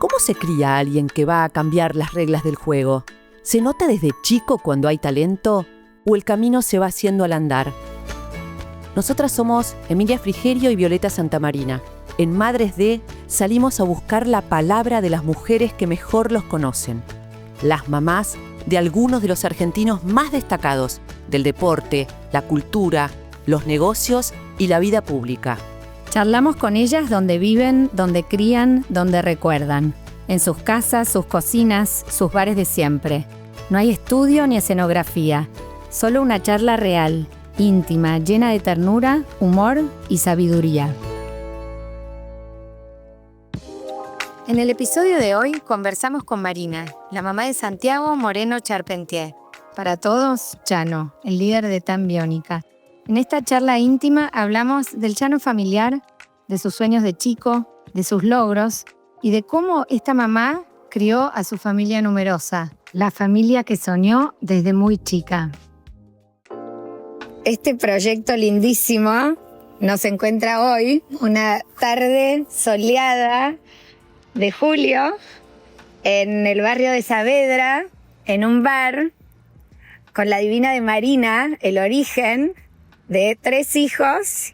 ¿Cómo se cría a alguien que va a cambiar las reglas del juego? ¿Se nota desde chico cuando hay talento o el camino se va haciendo al andar? Nosotras somos Emilia Frigerio y Violeta Santamarina. En Madres de salimos a buscar la palabra de las mujeres que mejor los conocen. Las mamás de algunos de los argentinos más destacados del deporte, la cultura, los negocios y la vida pública. Charlamos con ellas donde viven, donde crían, donde recuerdan. En sus casas, sus cocinas, sus bares de siempre. No hay estudio ni escenografía. Solo una charla real, íntima, llena de ternura, humor y sabiduría. En el episodio de hoy conversamos con Marina, la mamá de Santiago Moreno Charpentier. Para todos, Chano, el líder de Tan Biónica. En esta charla íntima hablamos del Chano familiar, de sus sueños de chico, de sus logros y de cómo esta mamá crió a su familia numerosa, la familia que soñó desde muy chica. Este proyecto lindísimo nos encuentra hoy, una tarde soleada de julio, en el barrio de Saavedra, en un bar, con la divina de Marina, el origen de 3 hijos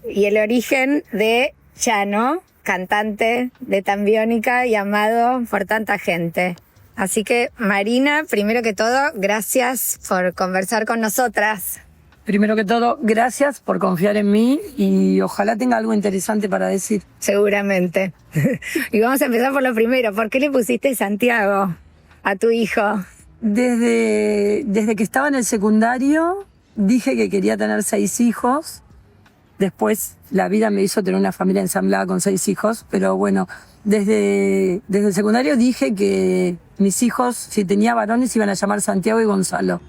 y el origen de Chano, cantante de Tan Biónica y amado por tanta gente. Así que, Marina, primero que todo, gracias por conversar con nosotras. Primero que todo, gracias por confiar en mí y ojalá tenga algo interesante para decir. Seguramente. Y vamos a empezar por lo primero. ¿Por qué le pusiste Santiago a tu hijo? Desde que estaba en el secundario, dije que quería tener 6 hijos. Después la vida me hizo tener una familia ensamblada con 6 hijos. Pero bueno, desde el secundario dije que mis hijos, si tenía varones, iban a llamar Santiago y Gonzalo.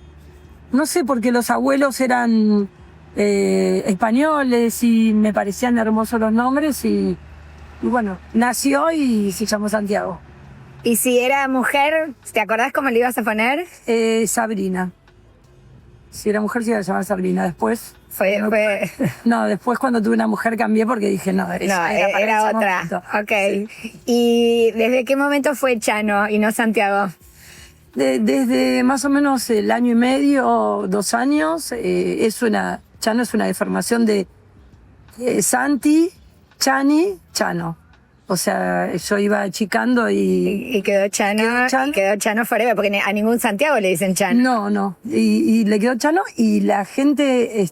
No sé, porque los abuelos eran españoles y me parecían hermosos los nombres y bueno, nació y se llamó Santiago. ¿Y si era mujer, te acordás cómo le ibas a poner? Sabrina. Si era mujer se iba a llamar Sabrina. Después... No, después cuando tuve una mujer cambié porque dije no, era otra. Momento. Ok. Sí. ¿Y desde qué momento fue Chano y no Santiago? Desde más o menos el año y medio, 2 años. Chano es una deformación de Santi, Chani, Chano. O sea, yo iba achicando y quedó Chano. Y quedó Chano forever, porque a ningún Santiago le dicen Chano. No. Y le quedó Chano y la gente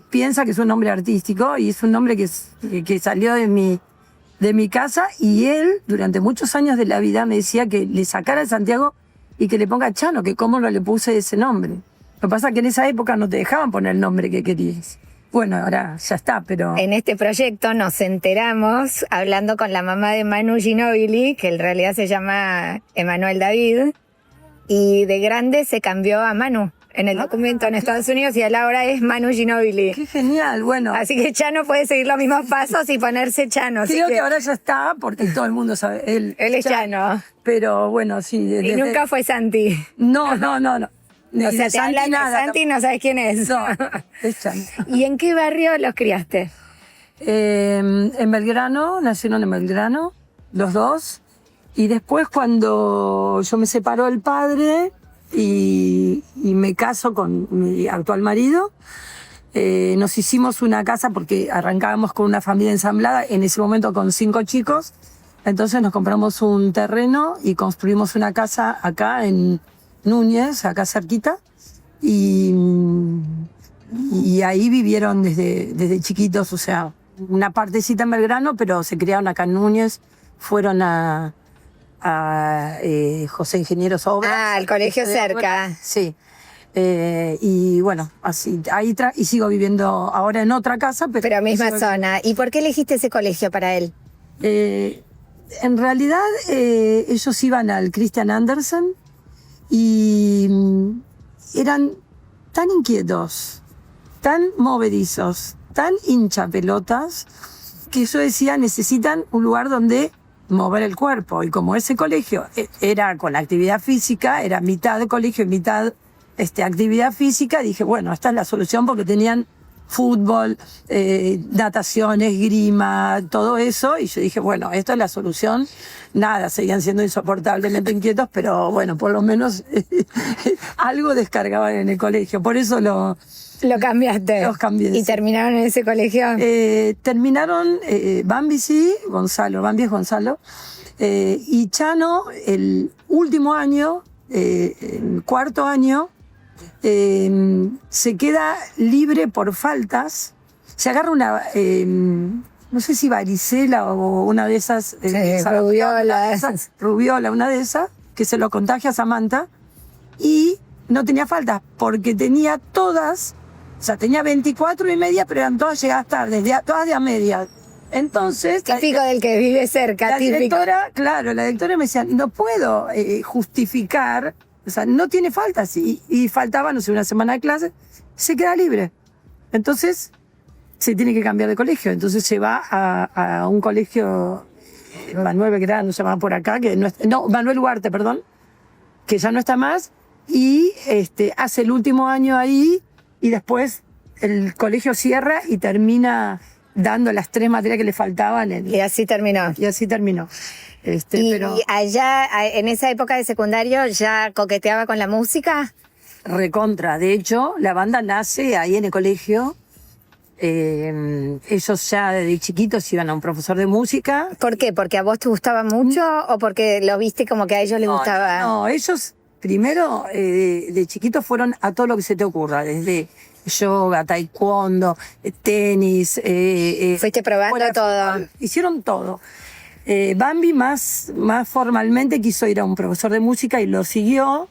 piensa que es un nombre artístico y es un nombre que salió de mi casa. Y él, durante muchos años de la vida, me decía que le sacara el Santiago y que le ponga Chano, que cómo no le puse ese nombre. Lo que pasa es que en esa época no te dejaban poner el nombre que querías. Bueno, ahora ya está, pero... En este proyecto nos enteramos, hablando con la mamá de Manu Ginóbili, que en realidad se llama Emanuel David, y de grande se cambió a Manu en el documento en Estados Unidos y ahora es Manu Ginóbili. ¡Qué genial! Bueno. Así que Chano puede seguir los mismos pasos y ponerse Chano. Creo que ahora ya está, porque todo el mundo sabe. Él es Chano. Pero bueno, sí. Y nunca fue Santi. No. O sea, te hablan de Santi y no sabes quién es. No, es Chano. ¿Y en qué barrio los criaste? En Belgrano, nacieron en Belgrano, los dos. Y después cuando yo me separó el padre y me caso con mi actual marido, nos hicimos una casa porque arrancábamos con una familia ensamblada, en ese momento con 5 chicos. Entonces nos compramos un terreno y construimos una casa acá en Núñez, acá cerquita, y ahí vivieron desde chiquitos, o sea, una partecita en Belgrano, pero se criaron acá en Núñez, fueron a José Ingenieros Obras. Al colegio cerca. Bueno, sí. Y bueno, así, ahí y sigo viviendo ahora en otra casa. Pero misma zona. ¿Y por qué elegiste ese colegio para él? En realidad, ellos iban al Christian Andersen, y eran tan inquietos, tan movedizos, tan hinchapelotas, que yo decía, necesitan un lugar donde mover el cuerpo. Y como ese colegio era con la actividad física, era mitad de colegio y mitad actividad física, dije, bueno, esta es la solución porque tenían fútbol, natación, esgrima, todo eso. Y yo dije, bueno, esto es la solución. Nada, seguían siendo insoportablemente inquietos, pero bueno, por lo menos algo descargaban en el colegio. Por eso lo cambiaste. los cambié. ¿Y terminaron en ese colegio? Terminaron Bambi, sí, Gonzalo, Bambi es Gonzalo. Y Chano, el último año, el cuarto año, se queda libre por faltas. Se agarra una, no sé si varicela o una de esas. Rubiola, una de esas, que se lo contagia a Samantha. Y no tenía faltas, porque tenía todas, o sea, tenía 24 y media, pero eran todas llegadas tarde, todas de a media. Entonces... Típico del que vive cerca, la típico. directora me decía, no puedo justificar, o sea, no tiene faltas. Y faltaba, no sé, una semana de clase, se queda libre. Entonces, se tiene que cambiar de colegio. Entonces se va a un colegio, Manuel Belgrano, se llama por acá, Manuel Ugarte, perdón, que ya no está más, y hace el último año ahí, y después el colegio cierra y termina dando las 3 materias que le faltaban. Y así terminó. Pero ¿Y allá, en esa época de secundario, ya coqueteaba con la música? recontra. De hecho, la banda nace ahí en el colegio. Ellos ya desde chiquitos iban a un profesor de música. ¿Por qué? ¿Porque a vos te gustaba mucho o porque lo viste como que a ellos les gustaba? No, ellos primero de chiquitos fueron a todo lo que se te ocurra, desde yoga, taekwondo, tenis. Fuiste probando todo. Hicieron todo. Bambi más formalmente quiso ir a un profesor de música y lo siguió.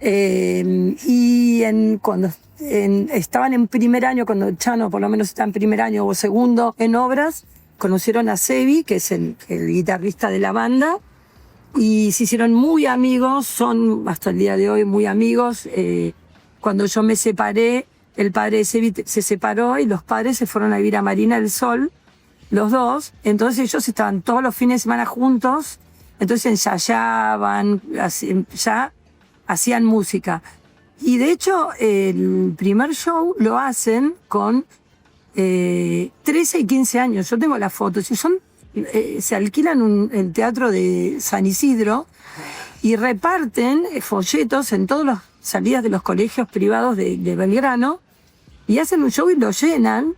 Y cuando estaban en primer año, cuando Chano por lo menos está en primer año o segundo en obras, conocieron a Sebi, que es el guitarrista de la banda, y se hicieron muy amigos, son hasta el día de hoy muy amigos. Cuando yo me separé, el padre de Sebi se separó y los padres se fueron a vivir a Marina del Sol, los dos. Entonces ellos estaban todos los fines de semana juntos, entonces ensayaban, ya hacían música. Y de hecho, el primer show lo hacen con 13 y 15 años. Yo tengo las fotos. Y se alquilan el teatro de San Isidro y reparten folletos en todas las salidas de los colegios privados de Belgrano y hacen un show y lo llenan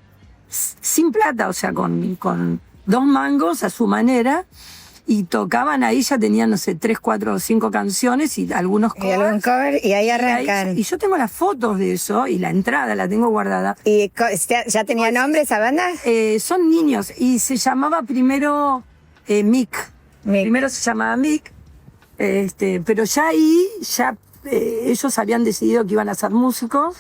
sin plata, o sea, con 2 mangos a su manera. Y tocaban ahí, ya tenían, no sé, 3, 4 o 5 canciones y algunos covers. Y algún cover, y ahí arrancan. Y yo tengo las fotos de eso y la entrada la tengo guardada. ¿Y ya tenía nombre esa banda? Son niños y se llamaba primero Mick. Primero se llamaba Mick, pero ya ahí, ellos habían decidido que iban a ser músicos.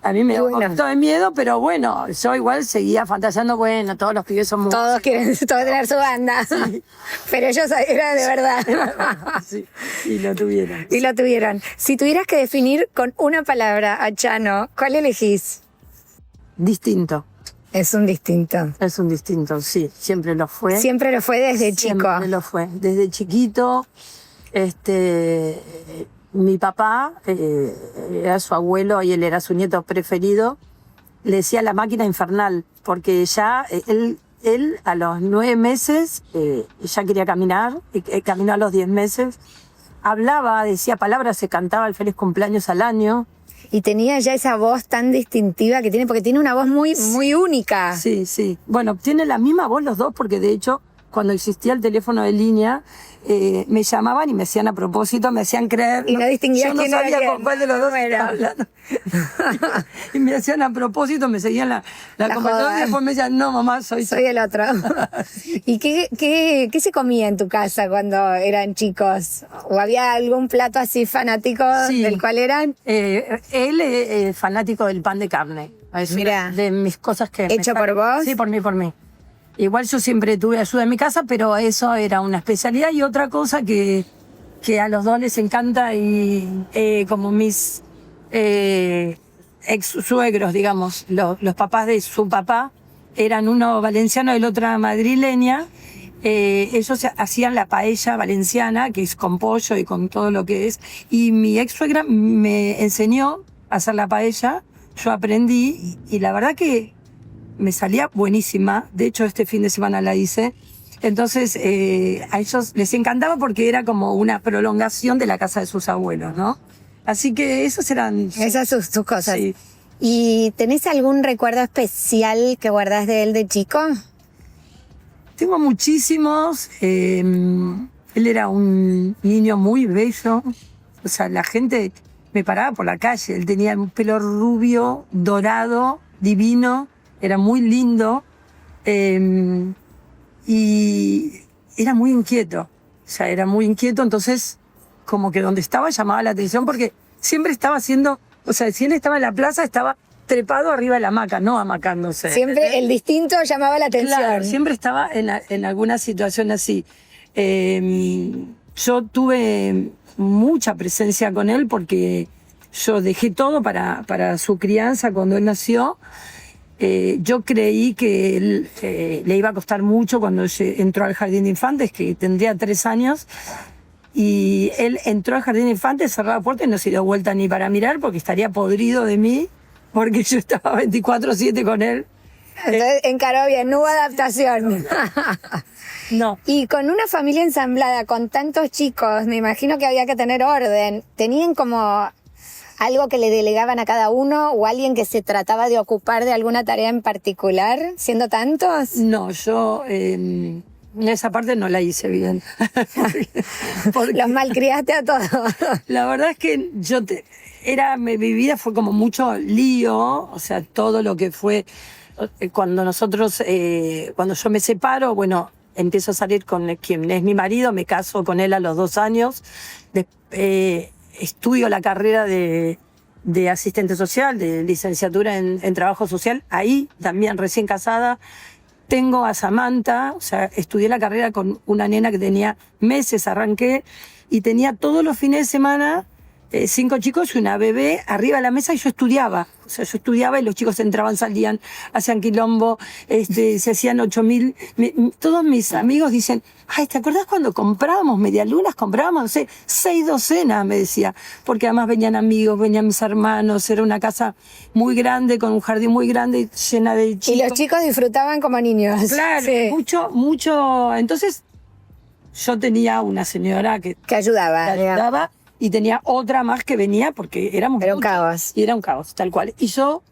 A mí me dio un poquito de miedo, pero bueno, yo igual seguía fantaseando, bueno, todos los pibes son músicos. Todos quieren tener su banda. Sí. Pero ellos eran de verdad. Sí, y lo tuvieron. Y lo tuvieron. Si tuvieras que definir con una palabra a Chano, ¿cuál elegís? Distinto. Es un distinto. Es un distinto, sí, siempre lo fue. Siempre lo fue desde chico. Siempre lo fue, desde chiquito. Mi papá era su abuelo y él era su nieto preferido. Le decía la máquina infernal, porque ya él a los 9 meses ya quería caminar, caminó a los 10 meses. Hablaba, decía palabras, se cantaba el feliz cumpleaños al año. Y tenía ya esa voz tan distintiva que tiene, porque tiene una voz muy, muy única. Sí, sí. Bueno, tienen la misma voz los dos, porque de hecho, cuando existía el teléfono de línea, me llamaban y me hacían a propósito, me hacían creer. Y no distinguías quién era. Yo no sabía con cuál de los dos era. hablando. Y me hacían a propósito, me seguían la conversación y después me decían, no, mamá, soy el otro. ¿Y qué se comía en tu casa cuando eran chicos? ¿O había algún plato así fanático del cual eran? Él es fanático del pan de carne. Es una de mis cosas que... ¿Hecho por vos? Sí, por mí. Igual yo siempre tuve ayuda en mi casa, pero eso era una especialidad. Y otra cosa que a los dos les encanta, y como mis ex suegros, digamos, los papás de su papá, eran uno valenciano y el otro madrileña. Ellos hacían la paella valenciana, que es con pollo y con todo lo que es. Y mi ex suegra me enseñó a hacer la paella yo aprendí y la verdad que me salía buenísima. De hecho, este fin de semana la hice. Entonces, a ellos les encantaba porque era como una prolongación de la casa de sus abuelos, ¿no? Así que esos eran... Esas sus cosas. Sí. ¿Y tenés algún recuerdo especial que guardás de él de chico? Tengo muchísimos. Él era un niño muy bello. O sea, la gente me paraba por la calle. Él tenía un pelo rubio, dorado, divino. Era muy lindo. Y era muy inquieto. O sea, era muy inquieto. Entonces, como que donde estaba llamaba la atención porque siempre estaba haciendo... O sea, si él estaba en la plaza, estaba trepado arriba de la hamaca, no amacándose. Siempre el distinto llamaba la atención. Claro, siempre estaba en alguna situación así. Yo tuve mucha presencia con él porque yo dejé todo para su crianza cuando él nació. Yo creí que él, le iba a costar mucho cuando entró al jardín de infantes, que tendría 3 años. Y él entró al jardín de infantes, cerró la puerta y no se dio vuelta ni para mirar porque estaría podrido de mí, porque yo estaba 24/7 con él. Entonces encaró bien, no hubo adaptación. No. Y con una familia ensamblada, con tantos chicos, me imagino que había que tener orden. ¿Tenían como algo que le delegaban a cada uno o alguien que se trataba de ocupar de alguna tarea en particular, siendo tantos? No, yo esa parte no la hice bien. Porque Los malcriaste a todos. la verdad es que mi vida fue como mucho lío, o sea, todo lo que fue cuando yo me separo, bueno, empiezo a salir con quien es mi marido, me caso con él a los 2 años, estudio la carrera de asistente social, de licenciatura en trabajo social, ahí también recién casada. Tengo a Samantha, o sea, estudié la carrera con una nena que tenía meses, arranqué, y tenía todos los fines de semana 5 chicos y una bebé arriba de la mesa y yo estudiaba. O sea, yo estudiaba y los chicos entraban, salían, hacían quilombo, se hacían 8.000. Todos mis amigos dicen, ay, ¿te acordás cuando comprábamos medialunas? Comprábamos, no sé, 6 docenas, me decía. Porque además venían amigos, venían mis hermanos, era una casa muy grande, con un jardín muy grande, llena de chicos. Y los chicos disfrutaban como niños. Claro, Sí. mucho. Entonces, yo tenía una señora que Que ayudaba. ayudaba y tenía otra más que venía porque éramos Era un muchos. caos. Y era un caos, tal cual. Y yo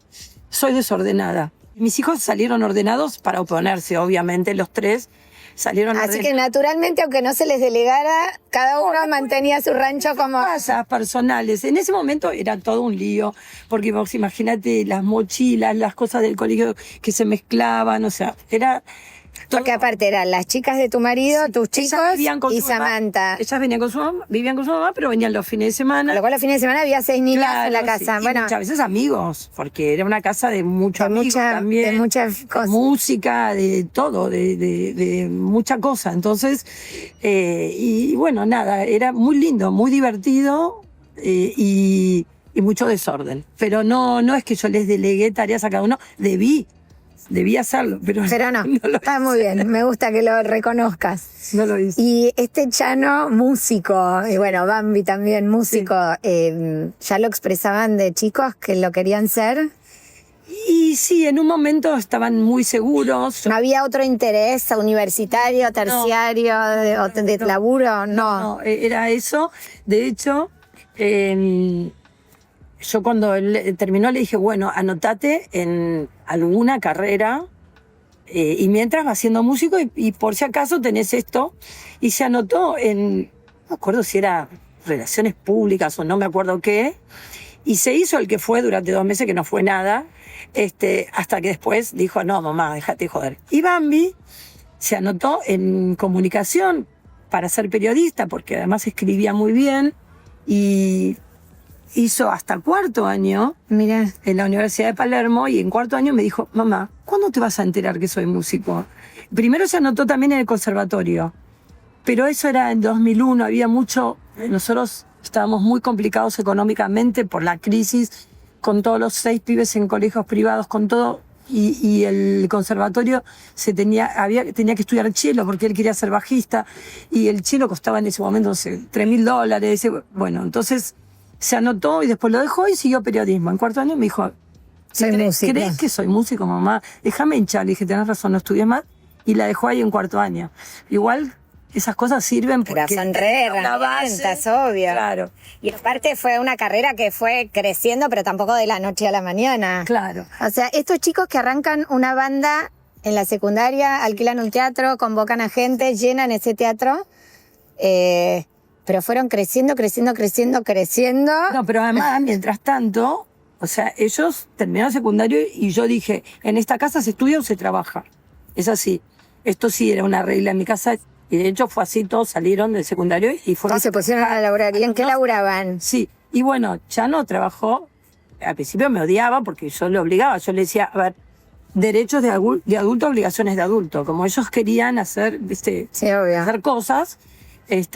soy desordenada. Mis hijos salieron ordenados para oponerse, obviamente, los 3 salieron Así que ordenados. naturalmente, aunque no se les delegara, cada uno mantenía su rancho como... Cosas personales. En ese momento era todo un lío, porque vos imagínate las mochilas, las cosas del colegio que se mezclaban, o sea, era... Porque aparte eran las chicas de tu marido, tus chicos Ellas vivían con y su mamá. Samantha. Ellas vivían con su mamá, pero venían los fines de semana. Con lo cual los fines de semana había 6 niños Claro, en la sí, casa. y Bueno, muchas veces amigos, porque era una casa de muchos de, amigos también. de muchas cosas. Música, de todo, de mucha cosa. Entonces, y bueno, nada, era muy lindo, muy divertido y mucho desorden. Pero no es que yo les delegué tareas a cada uno, debí hacerlo, pero No, lo está muy bien. Me gusta que lo reconozcas. no lo hice. Y este Chano, músico, y bueno, Bambi también músico, ¿ya lo expresaban de chicos que lo querían ser? Y sí, en un momento estaban muy seguros. ¿No había otro interés universitario, terciario, de laburo? No. No, era eso. De hecho, yo cuando él terminó le dije, bueno, anotate en alguna carrera y mientras vas siendo músico y por si acaso tenés esto. Y se anotó en, no me acuerdo si era relaciones públicas o no me acuerdo qué, y se hizo el que fue durante 2 meses, que no fue nada, hasta que después dijo, no, mamá, déjate joder. Y Bambi se anotó en comunicación para ser periodista, porque además escribía muy bien, y hizo hasta 4º año Mira. en la Universidad de Palermo, y en 4º año me dijo, mamá, ¿cuándo te vas a enterar que soy músico? Primero se anotó también en el conservatorio, pero eso era en 2001, había mucho, nosotros estábamos muy complicados económicamente por la crisis, con todos los 6 pibes en colegios privados, con todo, y el conservatorio tenía que estudiar cello porque él quería ser bajista, y el cello costaba en ese momento, no sé, $3.000, bueno, entonces se anotó y después lo dejó y siguió periodismo. En 4º año me dijo, Soy músico. ¿Crees que soy músico, mamá? Déjame hinchar. Le dije, tenés razón, no estudies más. Y la dejó ahí en cuarto año. Igual esas cosas sirven porque... Pero son re herramientas, obvio. Claro. Y aparte fue una carrera que fue creciendo, pero tampoco de la noche a la mañana. Claro. O sea, estos chicos que arrancan una banda en la secundaria, alquilan un teatro, convocan a gente, llenan ese teatro, pero fueron creciendo. No, pero además, mientras tanto, o sea, ellos terminaron secundario y yo dije, en esta casa se estudia o se trabaja. Es así. Esto sí era una regla en mi casa. Y de hecho fue así, todos salieron del secundario y fueron... Y se pusieron a laburar. ¿Y en qué laburaban? Sí, y bueno, Chano trabajó, al principio me odiaba porque yo le obligaba, yo le decía, a ver, derechos de adulto, obligaciones de adulto, como ellos querían hacer, ¿viste? Sí, obvio. Hacer cosas,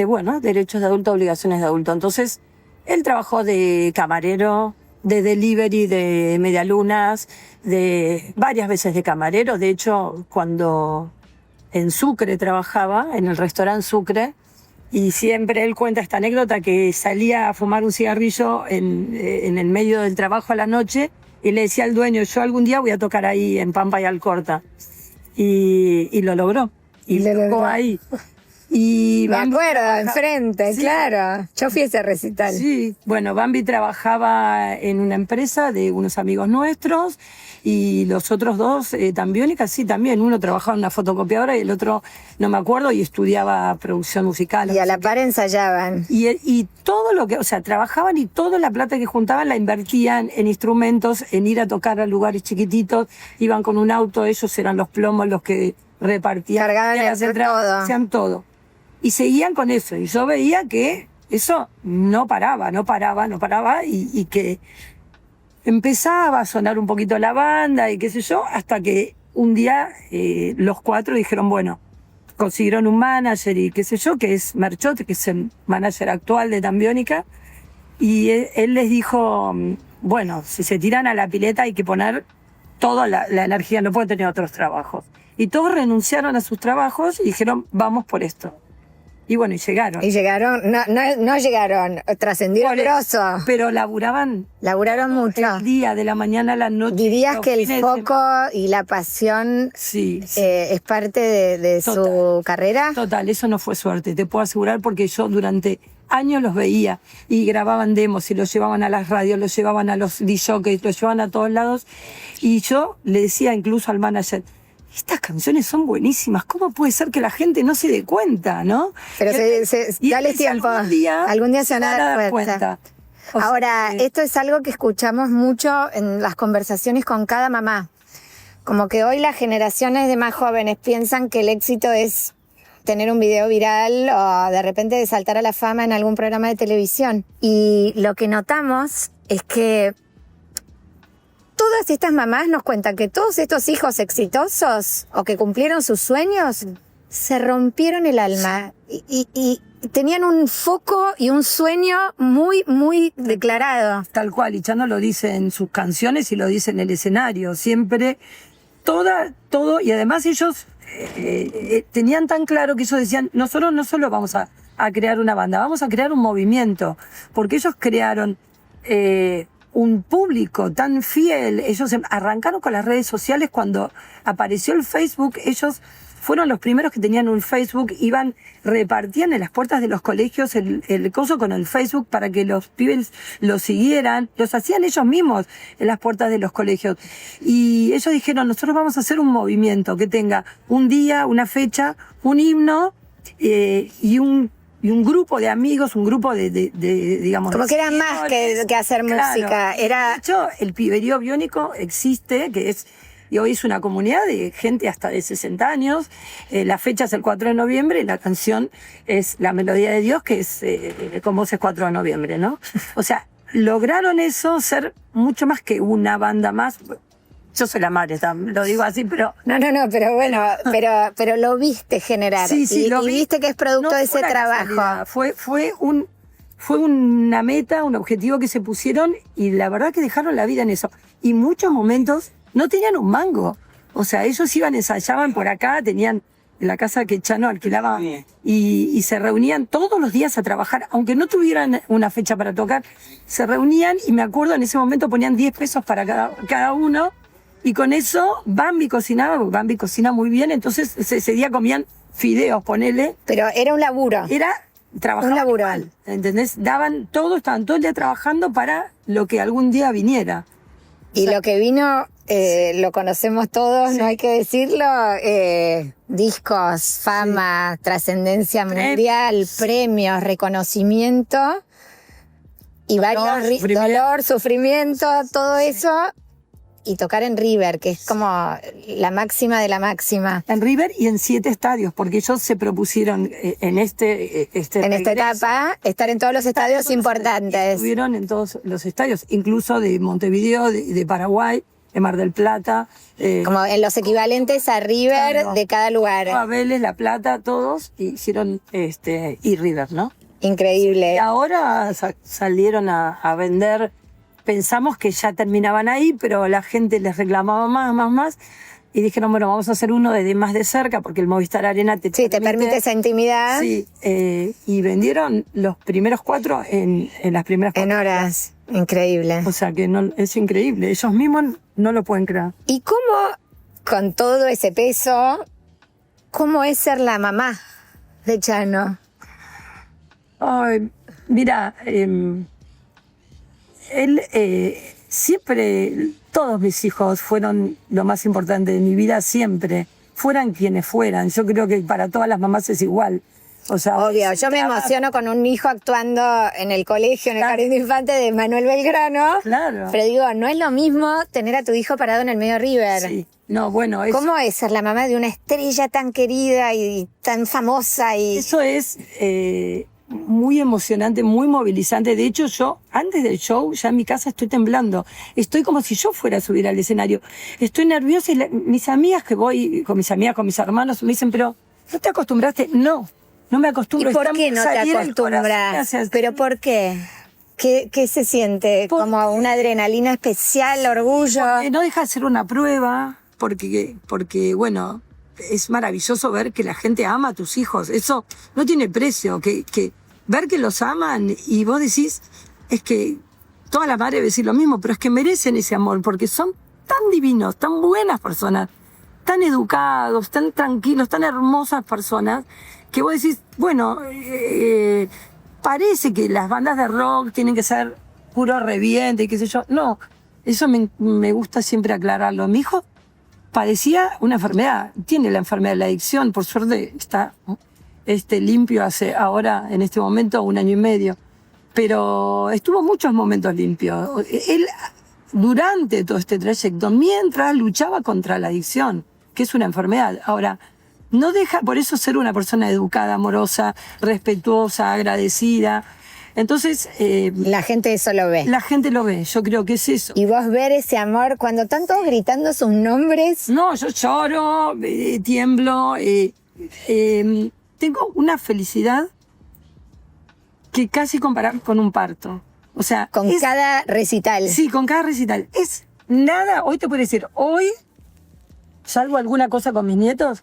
bueno, derechos de adulto, obligaciones de adulto. Entonces, él trabajó de camarero, de delivery, de medialunas, de varias veces de camarero. De hecho, cuando en Sucre trabajaba, en el restaurante Sucre, y siempre él cuenta esta anécdota que salía a fumar un cigarrillo en el medio del trabajo a la noche y le decía al dueño, yo algún día voy a tocar ahí en Pampa y Alcorta. Y lo logró. Y lo tocó logró. ahí. Y Me Bambi acuerdo, trabajaba- enfrente, Sí. claro. Yo fui a ese recital. Sí, bueno, Bambi trabajaba en una empresa de unos amigos nuestros y los otros dos también, y casi también. Uno trabajaba en una fotocopiadora y el otro, no me acuerdo, y estudiaba producción musical. Y a la par ensayaban. Y todo lo que, o sea, trabajaban y toda la plata que juntaban la invertían en instrumentos, en ir a tocar a lugares chiquititos, iban con un auto, ellos eran los plomos los que repartían. Cargaban las el entradas, todo. hacían todo. Y seguían con eso. Y yo veía que eso no paraba y que empezaba a sonar un poquito la banda y qué sé yo, hasta que un día los cuatro dijeron, bueno, consiguieron un manager y qué sé yo, que es Merchote, que es el manager actual de Tambiónica, y él les dijo, bueno, si se tiran a la pileta hay que poner toda la energía, no pueden tener otros trabajos. Y todos renunciaron a sus trabajos y dijeron, vamos por esto. Y bueno, y llegaron. Y llegaron, no llegaron, trascendieron Por- grosso. Pero laburaban Laburaron mucho. el día, de la mañana a la noche. Dirías los que el fines de foco semana. y la pasión Sí, sí. es parte de su Total. carrera. Total, eso no fue suerte, te puedo asegurar, porque yo durante años los veía y grababan demos y los llevaban a las radios, los llevaban a los DJs, los llevaban a todos lados. Y yo le decía incluso al manager, estas canciones son buenísimas, ¿cómo puede ser que la gente no se dé cuenta, no? Pero Y él dale decía, tiempo. Algún día se van a dar cuenta. O sea Ahora, que- esto es algo que escuchamos mucho en las conversaciones con cada mamá. Como que hoy las generaciones de más jóvenes piensan que el éxito es tener un video viral o de repente de saltar a la fama en algún programa de televisión. Y lo que notamos es que todas estas mamás nos cuentan que todos estos hijos exitosos o que cumplieron sus sueños se rompieron el alma y tenían un foco y un sueño muy, muy declarado. Tal cual, y Chano lo dice en sus canciones y lo dice en el escenario, siempre, todo, y además ellos tenían tan claro que ellos decían, nosotros no solo vamos a crear una banda, vamos a crear un movimiento, porque ellos crearon un público tan fiel, ellos arrancaron con las redes sociales cuando apareció el Facebook, ellos fueron los primeros que tenían un Facebook, repartían en las puertas de los colegios el coso con el Facebook para que los pibes los siguieran, los hacían ellos mismos en las puertas de los colegios. Y ellos dijeron, nosotros vamos a hacer un movimiento que tenga un día, una fecha, un himno y un grupo de amigos, un grupo de digamos... Como que era más que hacer música, era... De hecho, el Piberío Biónico existe, que es... Y hoy es una comunidad de gente hasta de 60 años. La fecha es el 4 de noviembre y la canción es La Melodía de Dios, que es Con vos es 4 de noviembre, ¿no? O sea, lograron eso, ser mucho más que una banda más. Yo soy la madre, lo digo así, pero... No, pero bueno, pero lo viste generar. Sí, y lo vi. viste que es producto No de fue ese una trabajo. casualidad, fue una meta, un objetivo que se pusieron y la verdad que dejaron la vida en eso. Y muchos momentos no tenían un mango. O sea, ellos ensayaban por acá, tenían la casa que Chano alquilaba, y se reunían todos los días a trabajar, aunque no tuvieran una fecha para tocar, se reunían y me acuerdo en ese momento ponían 10 pesos para cada uno, y con eso Bambi cocinaba, porque Bambi cocina muy bien, entonces ese día comían fideos, ponele. Pero era un laburo. Era trabajar. Un laburo. Igual, ¿entendés? Estaban todo el día trabajando para lo que algún día viniera. Y lo que vino, lo conocemos todos, no hay que decirlo, discos, fama, trascendencia mundial, premios, reconocimiento y varios dolor, sufrimiento, todo eso, y tocar en River, que es como la máxima de la máxima. En River y en 7 estadios, porque ellos se propusieron en esta etapa estar en todos los estadios importantes. Estuvieron en todos los estadios, incluso de Montevideo, de Paraguay, de Mar del Plata. Como en los equivalentes a River, claro, de cada lugar. A Vélez, La Plata, todos hicieron y River, ¿no? Increíble. Y ahora salieron a vender. Pensamos que ya terminaban ahí, pero la gente les reclamaba más. Y dijeron, bueno, vamos a hacer uno de más de cerca, porque el Movistar Arena te permite esa intimidad. Sí, y vendieron los primeros 4 en las primeras 4 en horas. Increíble. O sea que no, es increíble. Ellos mismos no lo pueden creer. ¿Y cómo, con todo ese peso, cómo es ser la mamá de Chano? Ay, mira, él siempre, todos mis hijos fueron lo más importante de mi vida, siempre, fueran quienes fueran. Yo creo que para todas las mamás es igual. O sea, obvio, yo me emociono con un hijo actuando en el colegio, en el jardín de infantes de Manuel Belgrano. Claro. Pero digo, no es lo mismo tener a tu hijo parado en el medio de River. Sí. No, bueno, eso, ¿cómo es ser la mamá de una estrella tan querida y tan famosa? Eso es muy emocionante, muy movilizante. De hecho, yo, antes del show, ya en mi casa estoy temblando. Estoy como si yo fuera a subir al escenario. Estoy nerviosa y mis amigas que voy, con mis amigas, con mis hermanos, me dicen, pero ¿no te acostumbraste? No me acostumbro. ¿Y por qué no te acostumbras? ¿Pero por qué? ¿Qué se siente? ¿Como una adrenalina especial, orgullo? Porque no deja de ser una prueba, porque bueno, es maravilloso ver que la gente ama a tus hijos. Eso no tiene precio. Que ver que los aman y vos decís, es que toda la madre debe decir lo mismo, pero es que merecen ese amor, porque son tan divinos, tan buenas personas, tan educados, tan tranquilos, tan hermosas personas, que vos decís, bueno, parece que las bandas de rock tienen que ser puro reviente y qué sé yo. No, eso me gusta siempre aclararlo. Mi hijo padecía una enfermedad, tiene la enfermedad de la adicción, por suerte está limpio hace ahora, en este momento, 1 año y medio. Pero estuvo muchos momentos limpios. Él, durante todo este trayecto, mientras luchaba contra la adicción, que es una enfermedad. Ahora, no deja por eso ser una persona educada, amorosa, respetuosa, agradecida. Entonces... la gente eso lo ve. La gente lo ve, yo creo que es eso. Y vos ver ese amor, cuando están todos gritando sus nombres... No, yo lloro, tiemblo, tengo una felicidad que casi comparar con un parto. O sea... Con cada recital. Sí, con cada recital. Es nada, hoy te puedo decir, hoy salvo alguna cosa con mis nietos,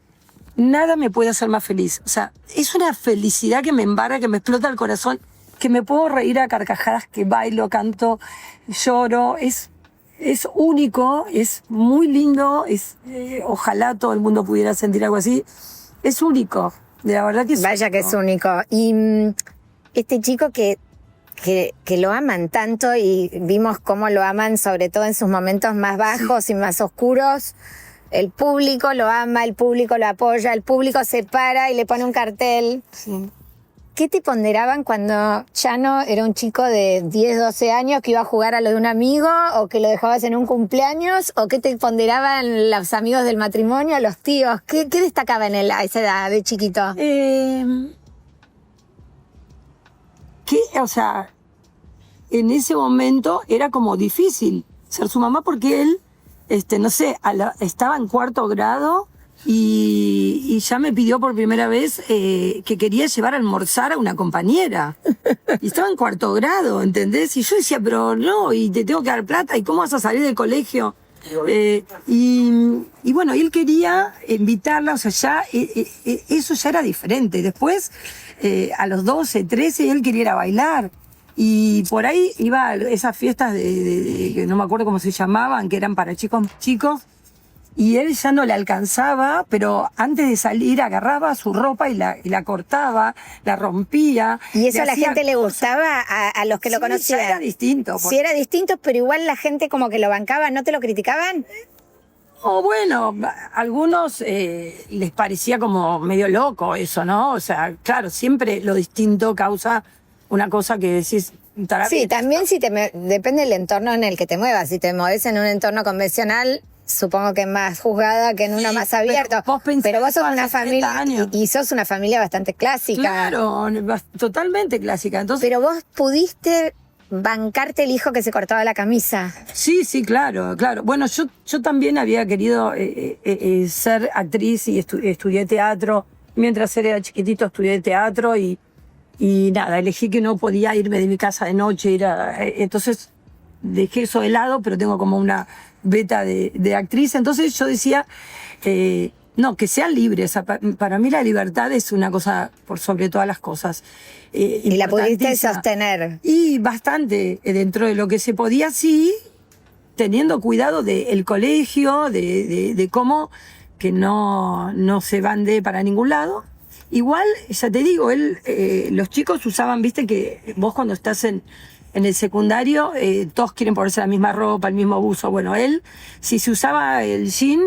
nada me puede hacer más feliz. O sea, es una felicidad que me embarga, que me explota el corazón, que me puedo reír a carcajadas, que bailo, canto, lloro. Es único, es muy lindo, ojalá todo el mundo pudiera sentir algo así. Es único, de la verdad que es Vaya único. Que es único. Y este chico que lo aman tanto y vimos cómo lo aman, sobre todo en sus momentos más bajos y más oscuros. El público lo ama, el público lo apoya, el público se para y le pone un cartel. Sí. ¿Qué te ponderaban cuando Chano era un chico de 10, 12 años que iba a jugar a lo de un amigo o que lo dejabas en un cumpleaños? ¿O qué te ponderaban los amigos del matrimonio, los tíos? ¿Qué destacaba en él a esa edad de chiquito? O sea, en ese momento era como difícil ser su mamá porque él, no sé, estaba en 4º grado y ya me pidió por primera vez que quería llevar a almorzar a una compañera. Y estaba en 4º grado, ¿entendés? Y yo decía, pero no, y te tengo que dar plata, ¿y cómo vas a salir del colegio? Y bueno, él quería invitarla, o sea, ya eso ya era diferente. Después, a los 12, 13, él quería ir a bailar. Y por ahí iba a esas fiestas que no me acuerdo cómo se llamaban, que eran para chicos, y él ya no le alcanzaba, pero antes de salir agarraba su ropa y la cortaba, la rompía. ¿Y eso a la hacía gente le cosas. gustaba a los que lo Sí, conocían? ya era distinto. Sí, era distinto, pero igual la gente como que lo bancaba, ¿no te lo criticaban? O bueno, a algunos les parecía como medio loco eso, ¿no? O sea, claro, siempre lo distinto causa una cosa que decís... estará Sí, bien. también depende del entorno en el que te muevas. Si te mueves en un entorno convencional, supongo que es más juzgada que en uno Sí, más abierto. pero vos sos pensás una hace 30 familia años. y sos una familia bastante clásica. Claro, totalmente clásica. Entonces, Pero vos pudiste bancarte el hijo que se cortaba la camisa. sí, claro. Bueno, yo también había querido ser actriz y estudié teatro. Mientras era chiquitito estudié teatro y nada, elegí que no podía irme de mi casa de noche. Entonces dejé eso de lado, pero tengo como una beta de actriz. Entonces yo decía, no, que sean libres. Para mí la libertad es una cosa por sobre todas las cosas. Y la pudiste Importantísima. sostener. Y bastante, dentro de lo que se podía, sí, teniendo cuidado del colegio, de cómo que no se bande para ningún lado. Igual, ya te digo, los chicos usaban, viste que vos cuando estás en el secundario, todos quieren ponerse la misma ropa, el mismo buzo. Bueno, él, si se usaba el jean,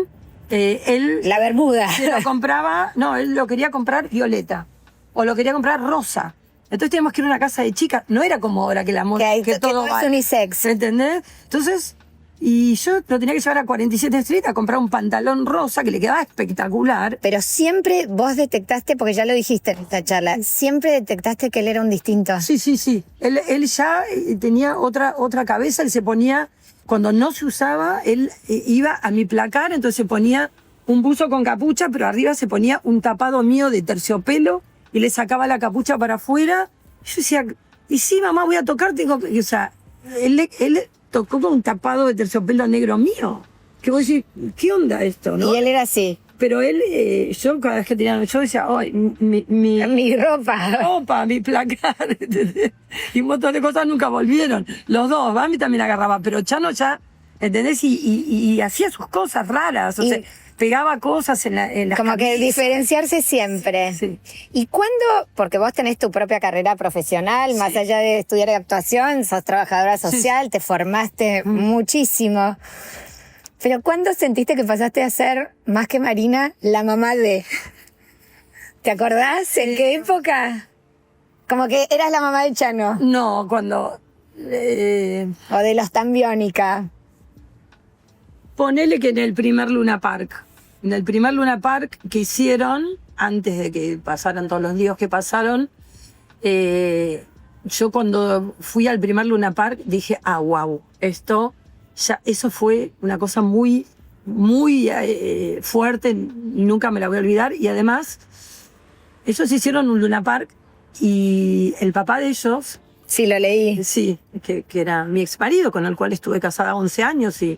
él La bermuda. se lo compraba, no, él lo quería comprar violeta, o lo quería comprar rosa. Entonces teníamos que ir a una casa de chicas, no era como ahora que la moda, que todo es va, unisex. ¿entendés? Entonces, y yo lo tenía que llevar a 47 Street a comprar un pantalón rosa que le quedaba espectacular. Pero siempre vos detectaste, porque ya lo dijiste en esta charla, siempre detectaste que él era un distinto. Sí. Él ya tenía otra cabeza, él se ponía, cuando no se usaba, él iba a mi placar, entonces se ponía un buzo con capucha, pero arriba se ponía un tapado mío de terciopelo y le sacaba la capucha para afuera. Yo decía, y sí, mamá, voy a tocar, o sea, él tocó con un tapado de terciopelo negro mío. Que vos decís, ¿qué onda esto, no? Y él era así. Pero él, yo cada vez que tenía, yo decía, ay, Mi ropa. mi placar, ¿entendés? Y un montón de cosas nunca volvieron. Los dos, Bambi también agarraba, pero Chano ya, ¿entendés? Y hacía sus cosas raras, o sea, pegaba cosas en las Como que camisas. diferenciarse siempre. Sí. ¿Y cuándo? Porque vos tenés tu propia carrera profesional, más allá de estudiar actuación, sos trabajadora social, te formaste muchísimo. Pero ¿cuándo sentiste que pasaste a ser, más que Marina, la mamá de? ¿Te acordás? ¿En qué época? Como que eras la mamá de Chano. No, cuando... O de los tan biónica. Ponele que en el primer Luna Park. En el primer Luna Park que hicieron, antes de que pasaran todos los días que pasaron, yo cuando fui al primer Luna Park dije, wow, eso fue una cosa muy, muy fuerte, nunca me la voy a olvidar. Y además, ellos hicieron un Luna Park y el papá de ellos, Sí, lo leí. sí, que era mi ex marido, con el cual estuve casada 11 años y,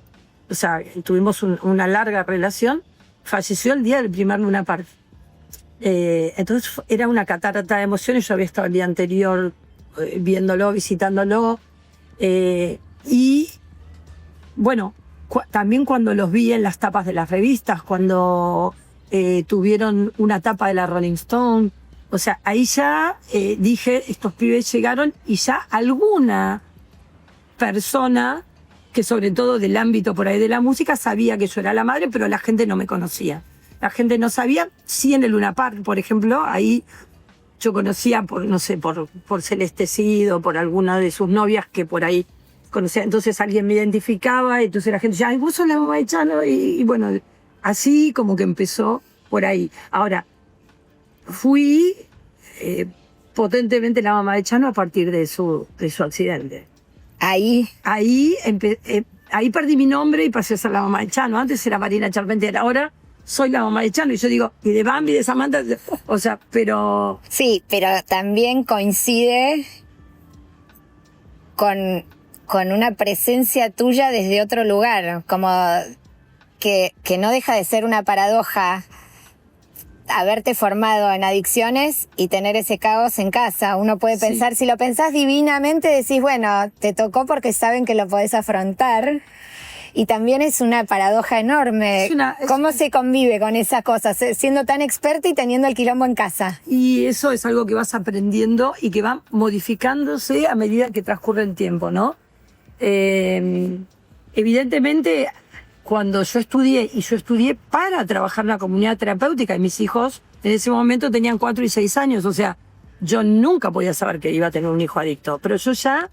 o sea, tuvimos una larga relación, falleció el día del primer Luna Park. Entonces era una catarata de emociones. Yo había estado el día anterior viéndolo, visitándolo. Y bueno, también cuando los vi en las tapas de las revistas, cuando tuvieron una tapa de la Rolling Stone. O sea, ahí ya dije, estos pibes llegaron y ya alguna persona que sobre todo del ámbito por ahí de la música sabía que yo era la madre, pero la gente no me conocía. La gente no sabía. Sí, en el Luna Park, por ejemplo, ahí yo conocía por, no sé, por Celeste Cid o por alguna de sus novias que por ahí conocía. Entonces alguien me identificaba y entonces la gente decía, ay, vos sos la mamá de Chano. Y bueno, así como que empezó por ahí. Ahora, fui potentemente la mamá de Chano a partir de su accidente. Ahí. Ahí perdí mi nombre y pasé a ser la mamá de Chano. Antes era Marina Charpentier, ahora soy la mamá de Chano. Y yo digo, y de Bambi, de Samantha, o sea, pero... Sí, pero también coincide con con una presencia tuya desde otro lugar, como que no deja de ser una paradoja haberte formado en adicciones y tener ese caos en casa. Uno puede pensar, si lo pensás divinamente, decís, bueno, te tocó porque saben que lo podés afrontar. Y también es una paradoja enorme. ¿Cómo se convive con esas cosas, siendo tan experta y teniendo el quilombo en casa? Y eso es algo que vas aprendiendo y que va modificándose a medida que transcurre el tiempo, ¿no? Evidentemente, cuando yo estudié para trabajar en la comunidad terapéutica, y mis hijos en ese momento tenían 4 y 6 años, o sea, yo nunca podía saber que iba a tener un hijo adicto, pero yo ya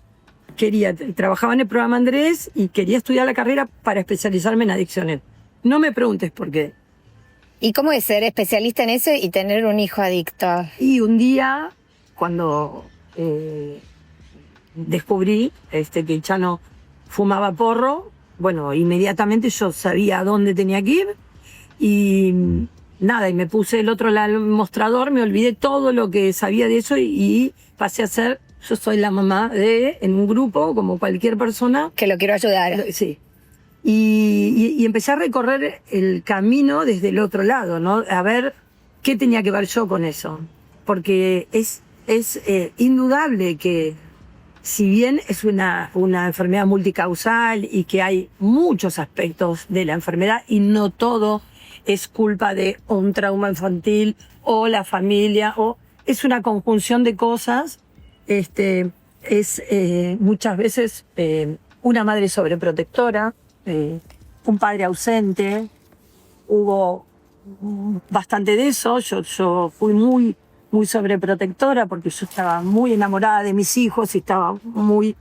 trabajaba en el programa Andrés y quería estudiar la carrera para especializarme en adicciones. No me preguntes por qué. ¿Y cómo es ser especialista en eso y tener un hijo adicto? Y un día, cuando descubrí que Chano fumaba porro, bueno, inmediatamente yo sabía a dónde tenía que ir y nada, y me puse el otro lado del mostrador, me olvidé todo lo que sabía de eso y pasé a ser, yo soy la mamá en un grupo, como cualquier persona. Que lo quiero ayudar. Sí. Y empecé a recorrer el camino desde el otro lado, ¿no? A ver qué tenía que ver yo con eso. Porque es indudable que, si bien es una enfermedad multicausal y que hay muchos aspectos de la enfermedad y no todo es culpa de un trauma infantil o la familia, o es una conjunción de cosas, es muchas veces una madre sobreprotectora, un padre ausente, hubo bastante de eso. Yo fui muy sobreprotectora porque yo estaba muy enamorada de mis hijos y estaba muy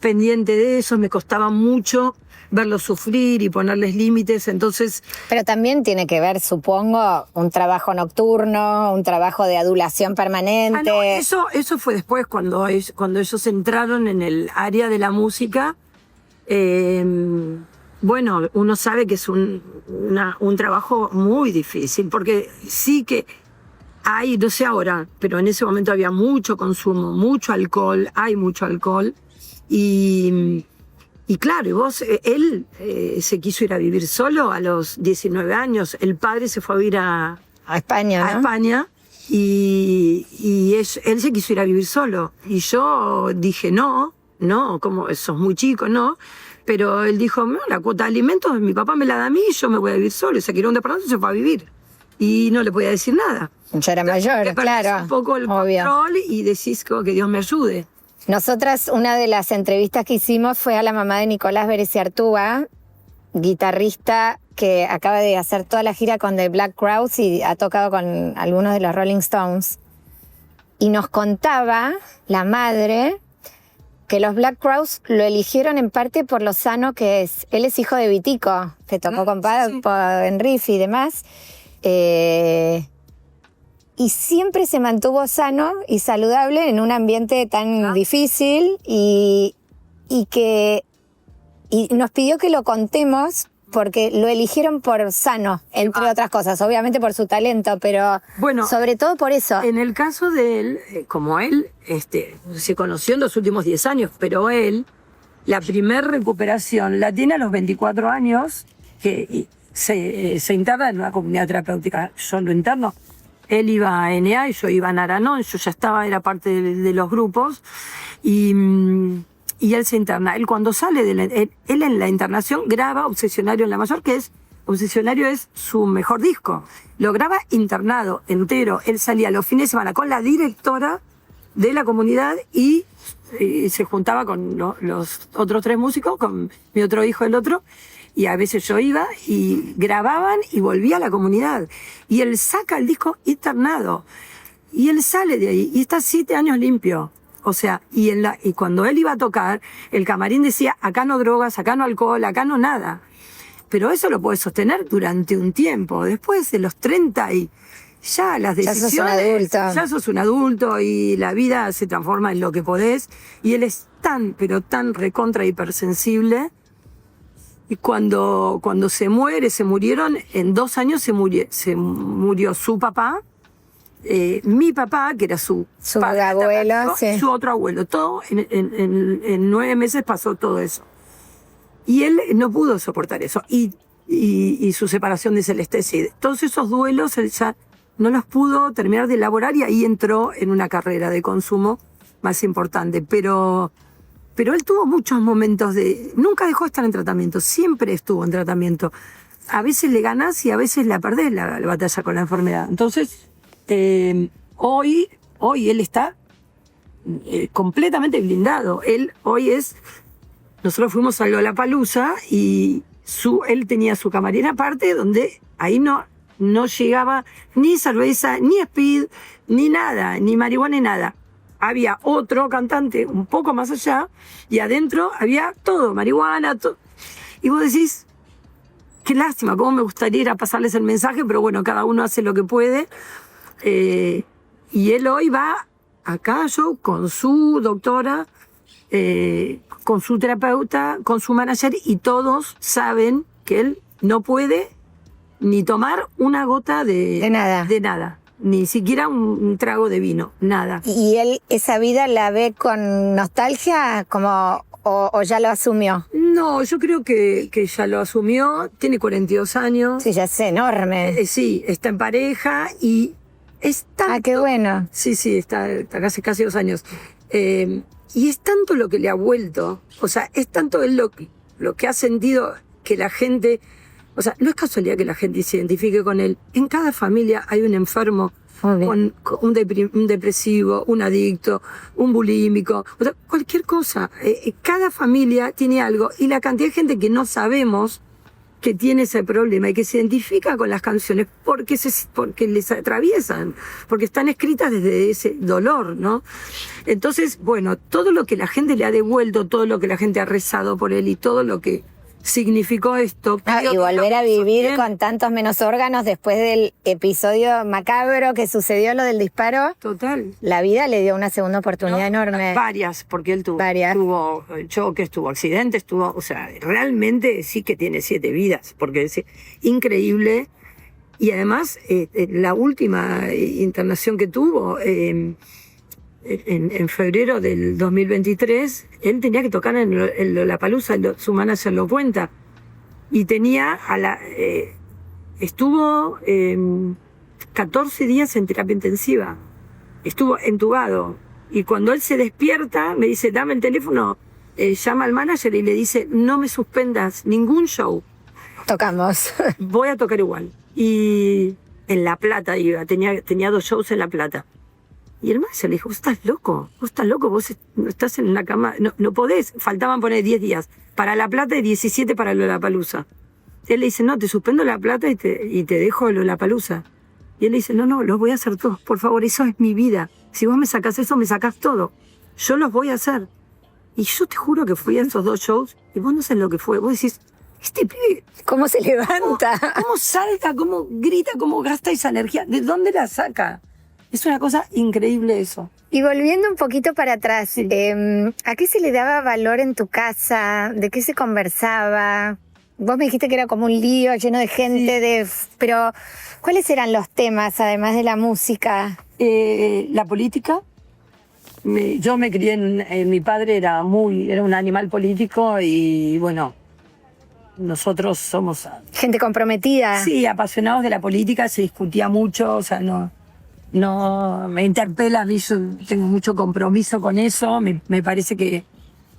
pendiente de eso, me costaba mucho verlos sufrir y ponerles límites, entonces... Pero también tiene que ver, supongo, un trabajo nocturno, un trabajo de adulación permanente. No, eso fue después, cuando ellos entraron en el área de la música. Bueno, uno sabe que es un trabajo muy difícil, porque sí que hay, no sé ahora, pero en ese momento había mucho consumo, mucho alcohol, hay mucho alcohol. Y claro, él se quiso ir a vivir solo a los 19 años. El padre se fue a vivir a España, ¿no? A España y él se quiso ir a vivir solo. Y yo dije, no, como sos muy chico, no. Pero él dijo, no, la cuota de alimentos mi papá me la da a mí y yo me voy a vivir solo. Se quiere un departamento y se fue a vivir. Y no le podía decir nada. Ya era mayor, claro. Un poco el control y decís que Dios me ayude. Nosotras, una de las entrevistas que hicimos fue a la mamá de Nicolás Bereziartúa, guitarrista que acaba de hacer toda la gira con The Black Crowes y ha tocado con algunos de los Rolling Stones. Y nos contaba, la madre, que los Black Crowes lo eligieron en parte por lo sano que es. Él es hijo de Vitico, que tocó con en riff y demás. Y siempre se mantuvo sano y saludable en un ambiente tan difícil y nos pidió que lo contemos porque lo eligieron por sano, entre otras cosas, obviamente por su talento, pero bueno, sobre todo por eso. En el caso de él, como él se conoció en los últimos 10 años, pero él, la primer recuperación la tiene a los 24 años, que se interna en una comunidad terapéutica. Yo lo interno. Él iba a NA y yo iba a Naranón, yo ya era parte de los grupos, y él se interna. Él cuando sale, él en la internación graba Obsesionario en la Mayor, Obsesionario es su mejor disco. Lo graba internado, entero. Él salía los fines de semana con la directora de la comunidad y se juntaba con los otros 3 músicos, con mi otro hijo, el otro, y a veces yo iba y grababan y volvía a la comunidad. Y él saca el disco internado. Y él sale de ahí y está 7 años limpio. O sea, y cuando él iba a tocar, el camarín decía, acá no drogas, acá no alcohol, acá no nada. Pero eso lo puedes sostener durante un tiempo. Después de los 30 y ya las decisiones... Ya sos un adulto. Ya sos un adulto y la vida se transforma en lo que podés. Y él es tan, pero tan recontra hipersensible. Y cuando se murieron, en 2 años se murió su papá mi papá, que era su padre abuelo, alternativo, sí. y su otro abuelo. Todo en 9 meses pasó todo eso. Y él no pudo soportar eso. Y su separación de Celeste, sí. Todos esos duelos él ya no los pudo terminar de elaborar y ahí entró en una carrera de consumo más importante. Pero él tuvo muchos momentos nunca dejó de estar en tratamiento, siempre estuvo en tratamiento. A veces le ganás y a veces la perdés la batalla con la enfermedad. Entonces, hoy él está completamente blindado. Nosotros fuimos a Lollapalooza y él tenía su camarera aparte donde ahí no llegaba ni cerveza, ni speed, ni nada, ni marihuana, ni nada. Había otro cantante un poco más allá y adentro había todo, marihuana, todo. Y vos decís, qué lástima, cómo me gustaría ir a pasarles el mensaje, pero bueno, cada uno hace lo que puede. Y él hoy va a cada show con su doctora, con su terapeuta, con su manager, y todos saben que él no puede ni tomar una gota de nada. Ni siquiera un trago de vino, nada. ¿Y él esa vida la ve con nostalgia o ya lo asumió? No, yo creo que ya lo asumió. Tiene 42 años. Sí, ya es enorme. Sí, está en pareja y es tanto... Ah, qué bueno. Sí, está casi 2 años. Y es tanto lo que le ha vuelto. O sea, es tanto él lo que ha sentido que la gente... O sea, no es casualidad que la gente se identifique con él. En cada familia hay un enfermo, con un depresivo, un adicto, un bulímico, o sea, cualquier cosa. Cada familia tiene algo y la cantidad de gente que no sabemos que tiene ese problema y que se identifica con las canciones porque les atraviesan, porque están escritas desde ese dolor, ¿no? Entonces, bueno, todo lo que la gente le ha devuelto, todo lo que la gente ha rezado por él y todo lo que significó esto. Y volver a vivir con tantos menos órganos después del episodio macabro que sucedió, lo del disparo. Total. La vida le dio una segunda oportunidad enorme. Varias, porque él tuvo choques, tuvo accidentes, o sea, realmente sí que tiene 7 vidas, porque es increíble. Y además, la última internación que tuvo, en febrero del 2023, él tenía que tocar en Lollapalooza, su manager lo cuenta, y tenía estuvo 14 días en terapia intensiva, estuvo entubado, y cuando él se despierta me dice, dame el teléfono, llama al manager y le dice, no me suspendas ningún show. Tocamos. Voy a tocar igual. Y en La Plata iba, tenía 2 shows en La Plata. Y el manager le dijo, vos estás loco, vos estás en una cama, no podés. Faltaban poner 10 días para La Plata y 17 para Lollapalooza. Él le dice, no, te suspendo La Plata y te dejo Lollapalooza. Y él le dice, no, los voy a hacer todos, por favor, eso es mi vida. Si vos me sacás eso, me sacás todo. Yo los voy a hacer. Y yo te juro que fui a esos 2 shows y vos no sabés lo que fue. Vos decís, este pibe... ¿Cómo se levanta? ¿Cómo salta? ¿Cómo grita? ¿Cómo gasta esa energía? ¿De dónde la saca? Es una cosa increíble eso. Y volviendo un poquito para atrás, sí. ¿A qué se le daba valor en tu casa? ¿De qué se conversaba? Vos me dijiste que era como un lío lleno de gente, sí. Pero ¿cuáles eran los temas, además de la música? La política. Yo me crié mi padre era un animal político y bueno, nosotros somos... Gente comprometida. Sí, apasionados de la política, se discutía mucho, o sea, no me interpela, yo tengo mucho compromiso con eso, me parece que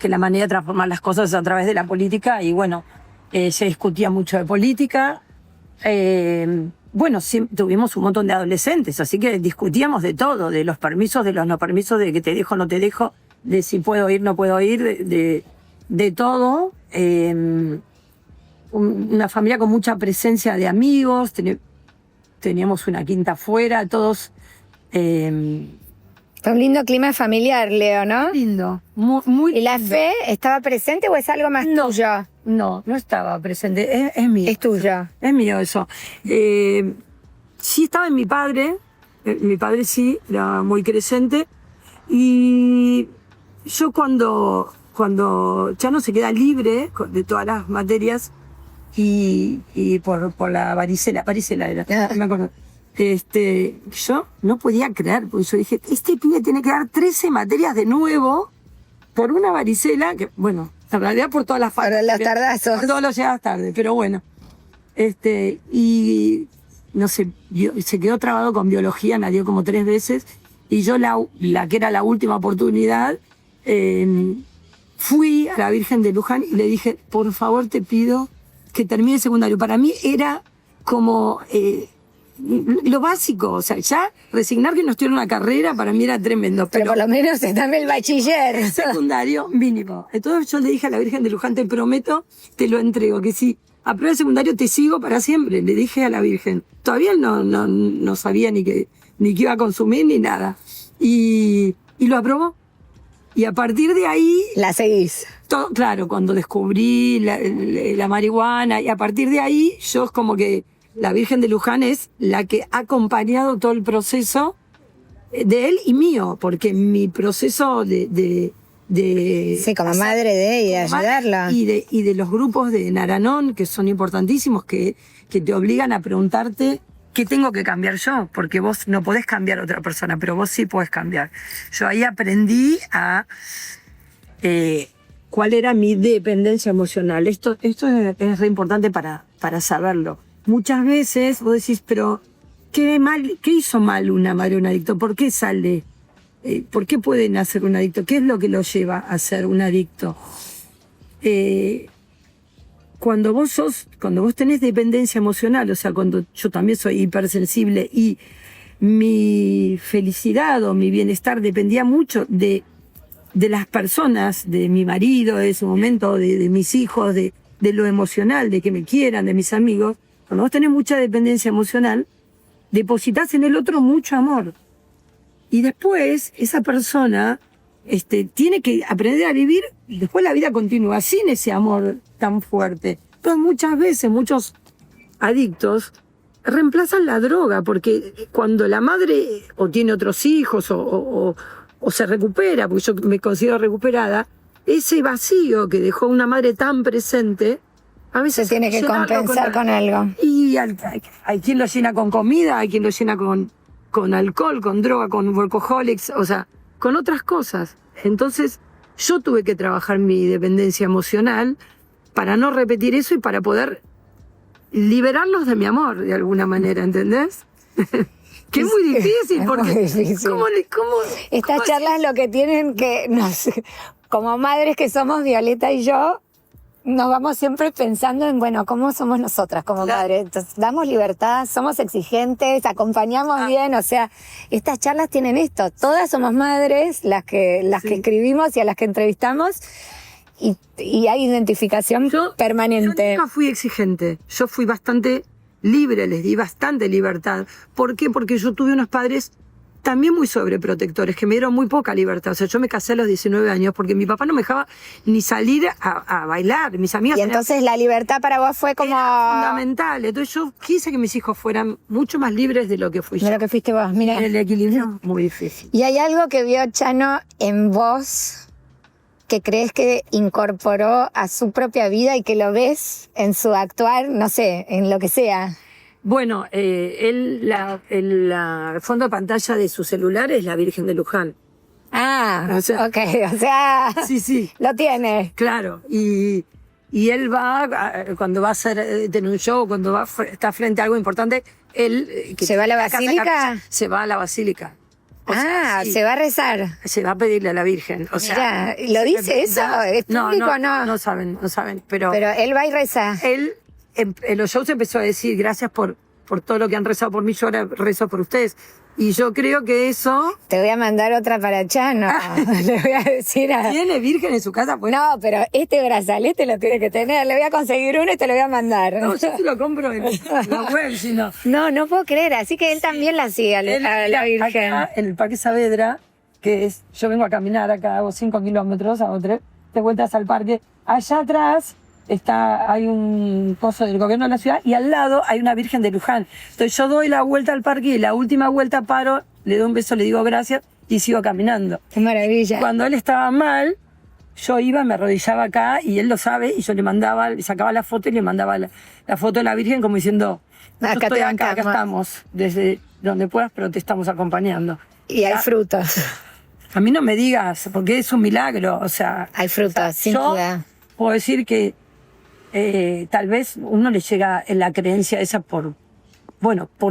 la manera de transformar las cosas es a través de la política y bueno, se discutía mucho de política. Bueno, sí, tuvimos un montón de adolescentes, así que discutíamos de todo, de los permisos, de los no permisos, de que te dejo, no te dejo, de si puedo ir, no puedo ir, de todo. Una familia con mucha presencia de amigos, teníamos una quinta afuera, todos... Un lindo clima familiar, Leo, ¿no? Lindo, muy ¿Y la fe estaba presente o es algo más tuyo? No estaba presente, es mío. Es tuyo. Es mío eso. Sí estaba en mi padre sí, era muy creyente. Y yo cuando ya no se queda libre de todas las materias y por la varicela era, me acuerdo. Yo no podía creer, porque yo dije, este pibe tiene que dar 13 materias de nuevo por una varicela, que bueno, en realidad por todas las Por los tardazos. por todos los llegadas tarde, pero bueno. Y no sé, se quedó trabado con biología, la dio como 3 veces, y yo la que era la última oportunidad, fui a la Virgen de Luján y le dije, por favor te pido que termine el secundario. Para mí era como lo básico, o sea, ya resignar que no estudiara una carrera para mí era tremendo. Pero por lo menos dame el bachiller. El secundario mínimo. Entonces yo le dije a la Virgen de Luján, te prometo, te lo entrego, que si apruebo el secundario te sigo para siempre. Le dije a la Virgen. Todavía no sabía ni qué iba a consumir ni nada. Y lo aprobó. Y a partir de ahí... La seguís. Claro, cuando descubrí la marihuana, y a partir de ahí yo es como que la Virgen de Luján es la que ha acompañado todo el proceso de él y mío, porque mi proceso de Sí, como madre de ella, ayudarla. Y de los grupos de Naranón, que son importantísimos, que te obligan a preguntarte qué tengo que cambiar yo, porque vos no podés cambiar a otra persona, pero vos sí podés cambiar. Yo ahí aprendí a cuál era mi dependencia emocional. Esto es re importante para saberlo. Muchas veces vos decís, pero ¿qué hizo mal una madre o un adicto? ¿Por qué sale? ¿Por qué puede nacer un adicto? ¿Qué es lo que lo lleva a ser un adicto? Cuando vos tenés dependencia emocional, o sea, cuando yo también soy hipersensible y mi felicidad o mi bienestar dependía mucho de las personas, de mi marido en ese momento, de mis hijos, de lo emocional, de que me quieran, de mis amigos. Cuando vos tenés mucha dependencia emocional, depositas en el otro mucho amor. Y después esa persona tiene que aprender a vivir, y después la vida continúa sin ese amor tan fuerte. Entonces muchas veces, muchos adictos reemplazan la droga, porque cuando la madre o tiene otros hijos o se recupera, porque yo me considero recuperada, ese vacío que dejó una madre tan presente, a veces se tiene que compensar con algo. Y hay quien lo llena con comida, hay quien lo llena con alcohol, con droga, con workaholics, o sea, con otras cosas. Entonces, yo tuve que trabajar mi dependencia emocional para no repetir eso y para poder liberarlos de mi amor, de alguna manera, ¿entendés? Que es muy difícil, porque... ¿Cómo Estas charlas lo que tienen que... como madres que somos, Violeta y yo, nos vamos siempre pensando en, bueno, ¿cómo somos nosotras como madres? Entonces, damos libertad, somos exigentes, acompañamos bien, o sea, estas charlas tienen esto. Todas somos madres, las que escribimos y a las que entrevistamos, y hay identificación permanente. Yo nunca fui exigente, yo fui bastante libre, les di bastante libertad. ¿Por qué? Porque yo tuve unos padres también muy sobreprotectores, que me dieron muy poca libertad. O sea, yo me casé a los 19 años porque mi papá no me dejaba ni salir a bailar. Mis amigas... Y entonces la libertad para vos fue como... Era fundamental. Entonces yo quise que mis hijos fueran mucho más libres de lo que fui yo. De lo que fuiste vos, mira. El equilibrio muy difícil. ¿Y hay algo que vio Chano en vos que crees que incorporó a su propia vida y que lo ves en su actuar, no sé, en lo que sea? Bueno, el fondo de pantalla de su celular es la Virgen de Luján. Ah, o sea, ok, o sea, sí, lo tiene. Claro, y él va, cuando va a hacer tener un show, cuando está frente a algo importante, él... ¿Se va a la basílica? Se va a la basílica. Sí. Se va a rezar. Se va a pedirle a la Virgen. O sea, ¿lo dice eso? ¿Es público no? No saben, pero... Pero él va y reza. Él en los shows empezó a decir, gracias por todo lo que han rezado por mí, yo ahora rezo por ustedes. Y yo creo que eso... Te voy a mandar otra para Chano. Le voy a decir ¿Tiene Virgen en su casa? Pues... No, pero este brazalete lo tiene que tener. Le voy a conseguir uno y te lo voy a mandar. No, yo te lo compro en la web, si no. No puedo creer. Así que él también la sigue a la Virgen. Acá, en el Parque Saavedra, que es... Yo vengo a caminar acá, hago 5 kilómetros, hago 3, te vueltas al parque. Allá atrás... hay un pozo del gobierno de la ciudad y al lado hay una Virgen de Luján. Entonces yo doy la vuelta al parque y la última vuelta paro, le doy un beso, le digo gracias y sigo caminando. ¡Qué maravilla! Cuando él estaba mal, yo iba, me arrodillaba acá y él lo sabe y yo le sacaba la foto y le mandaba la foto de la Virgen como diciendo, Acá te acá bancamos. estamos, desde donde puedas, pero te estamos acompañando. Y hay frutos. A mí no me digas, porque es un milagro, o sea... Hay frutos, sin yo duda. puedo decir que tal vez uno le llega la creencia esa por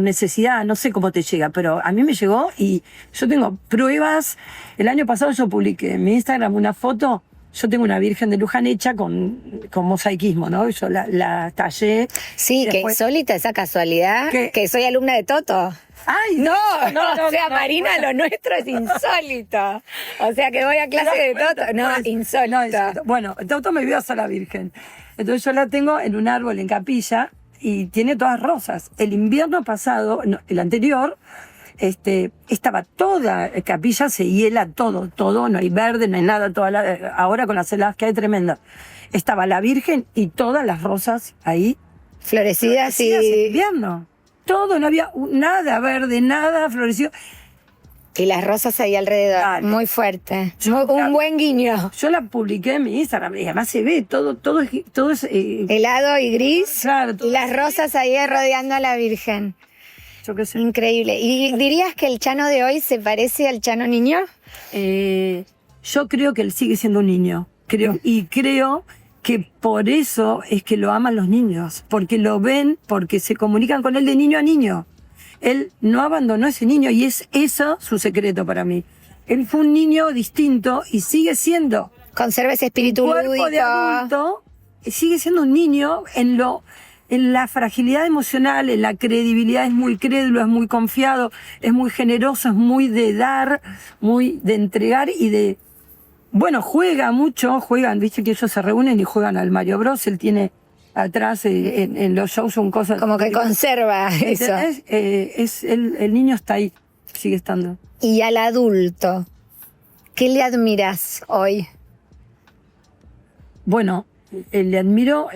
necesidad, no sé cómo te llega, pero a mí me llegó y yo tengo pruebas. El año pasado yo publiqué en mi Instagram una foto, yo tengo una Virgen de Luján hecha con mosaicismo, ¿no? Yo la tallé. Sí, que Después- insólita esa casualidad, ¿Qué? que soy alumna de Toto. ¡Ay! No, o sea, no, Marina, bueno. lo nuestro es insólito. O sea, que voy a clase de Toto. No, Pues, insólito. no, insólito. Bueno, Toto me vio a la Virgen. Entonces yo la tengo en un árbol en capilla y tiene todas rosas. El invierno pasado, no, el anterior, estaba toda capilla, se hiela todo, no hay verde, no hay nada, ahora con las heladas que hay tremenda. Estaba la Virgen y todas las rosas ahí. Florecidas Sí, en y, invierno. Todo, no había nada verde, nada florecido. y las rosas ahí alrededor. Dale. Muy fuerte. Yo- Un buen guiño. Yo la publiqué en mi Instagram y además se ve todo es Helado y gris. claro, todo Y las rosas ahí rodeando a la Virgen. yo qué sé. Increíble. ¿Y dirías que el Chano de hoy se parece al Chano niño? Yo creo que él sigue siendo un niño. Creo que por eso es que lo aman los niños. Porque lo ven, porque se comunican con él de niño a niño. Él no abandonó a ese niño y es eso su secreto para mí. Él fue un niño distinto y sigue siendo. Conserva ese espíritu Cuerpo lúdico. de adulto, sigue siendo un niño en la fragilidad emocional, en la credibilidad, es muy crédulo, es muy confiado, es muy generoso, es muy de dar, muy de entregar y de... Bueno, juegan, viste que ellos se reúnen y juegan al Mario Bros. Él tiene atrás en los shows son cosas... Como que conserva eso. ¿Entendés? El niño está ahí, sigue estando. Y al adulto, ¿qué le admiras hoy? Bueno, le admiro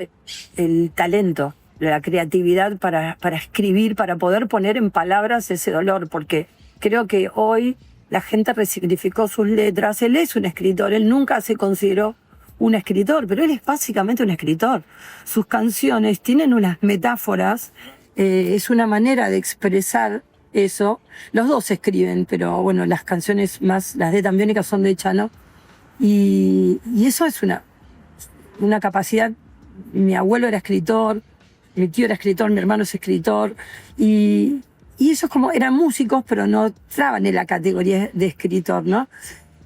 el talento, la creatividad para escribir, para poder poner en palabras ese dolor, porque creo que hoy la gente resignificó sus letras. Él es un escritor, él nunca se consideró un escritor, pero él es básicamente un escritor. Sus canciones tienen unas metáforas, es una manera de expresar eso. Los dos escriben, pero bueno, las canciones más, las de Tambiónica son de Chano, y eso es una capacidad. Mi abuelo era escritor, mi tío era escritor, mi hermano es escritor, y esos como eran músicos, pero no estaban en la categoría de escritor, ¿no?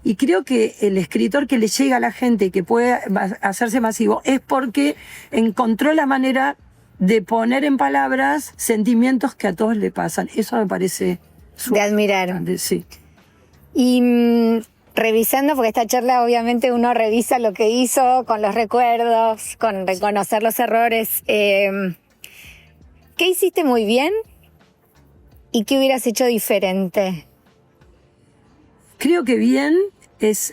Y creo que el escritor que le llega a la gente y que puede hacerse masivo es porque encontró la manera de poner en palabras sentimientos que a todos le pasan. Eso me parece De admirar. importante, sí. Y revisando, porque esta charla obviamente uno revisa lo que hizo con los recuerdos, con reconocer los errores. ¿Qué hiciste muy bien y qué hubieras hecho diferente? Creo que bien es